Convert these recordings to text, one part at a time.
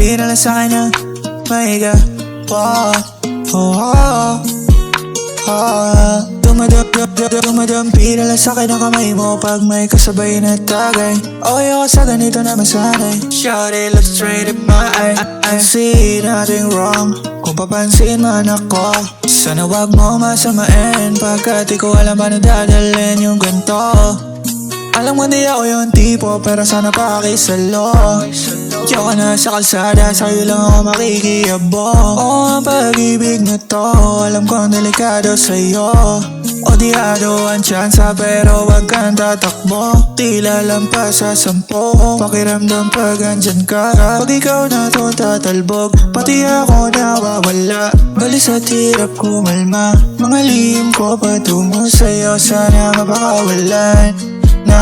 pira lang sa'kin na mahiga. Dumadampi na lang sa'kin ang kamay mo pag may kasabay na tagay. Okay ako sa ganito na masanay. Shawty, look straight at my eye. I see nothing wrong kung papansin man ako. Sana wag mo masamain pagkat di ko alam paano dadalhin yung ganito. Alam mo di ako yung tipo pero sana pakisalo. Di ako na sa kalsada, sa'yo lang ako makikiyabong. Oo ang pag-ibig na to, alam ko ang delikado sa'yo. Odiado ang tsansa pero wag kang tatakbo. Tila lampas sa 10, pakiramdam pag andyan ka. Pag ikaw na to tatalbog, pati ako nawawala. Galis at hirap kumalma, mga lihim ko patungo sa'yo. Sana mapakawalan na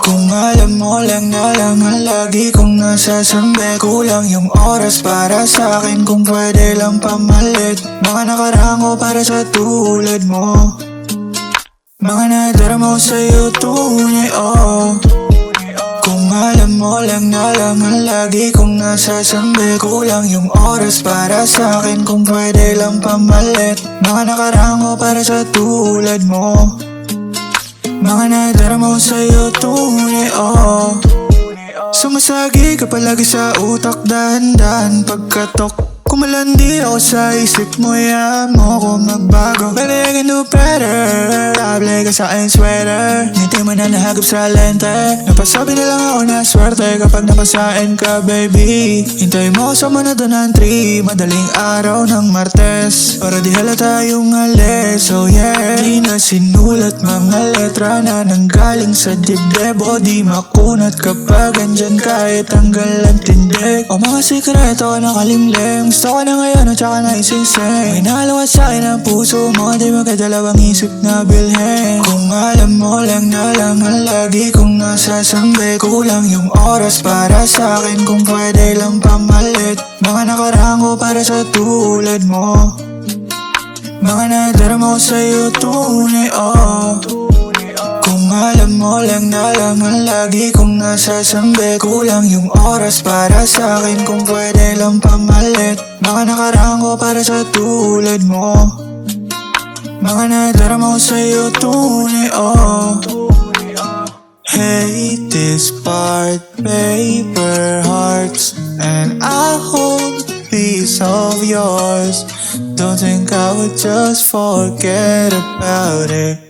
kung alam mo lang na lang ang lagi kong nasasambi. Kulang yung oras para sa akin kung pwede lang pamalit. Mga nakarango para sa tulad mo, mga nadarama ko sa'yo tunay, oh. Kung alam mo lang na lang ang lagi kong nasasambi. Kulang yung oras para sa akin kung pwede lang pamalit. Mga nakarango para sa tulad mo, mga nadarama ko sa'yo tunay, oh. Sumasagi ka palagi sa utak, dahan-dahan pagkatok. Kumalandi ako sa isip mo, yan mo ko magbago. Baby, I can do better. Table ka sa aking sweater, ngiti mo na nahagip sa lente. Napasabi na lang ako na swerte kapag napasain ka, baby. Hintay mo sa manado ng 3, madaling araw ng Martes, para di halata yung alis, oh yeah. Di na sinulat mga letra na nanggaling sa dibdib. O di makunat kapag andyan kahit tanggal ang tindig. O mga sikreto nakalimlim, gusto ko na ngayon at saka naisising. May nalawas sa'kin ang puso mo, di magkadalawang isip na bilhin. Kung alam mo lang na lang ang lagi kong nasasambi. Kulang yung oras para sa'kin kung pwede lang pamalit. Mga nakarango para sa tulad mo, mga nadarama ko sa'yo tunay, oh. Kung alam mo lang na lang ang lagi kong nasasambi. Kulang yung oras para sa'kin kung pwede lang pamalit. Mga nakarango para sa tulad mo, mga nadarama ko sa'yo tunay, oh. Hate this part, paper hearts, and I hold a piece of yours. Don't think I would just forget about it.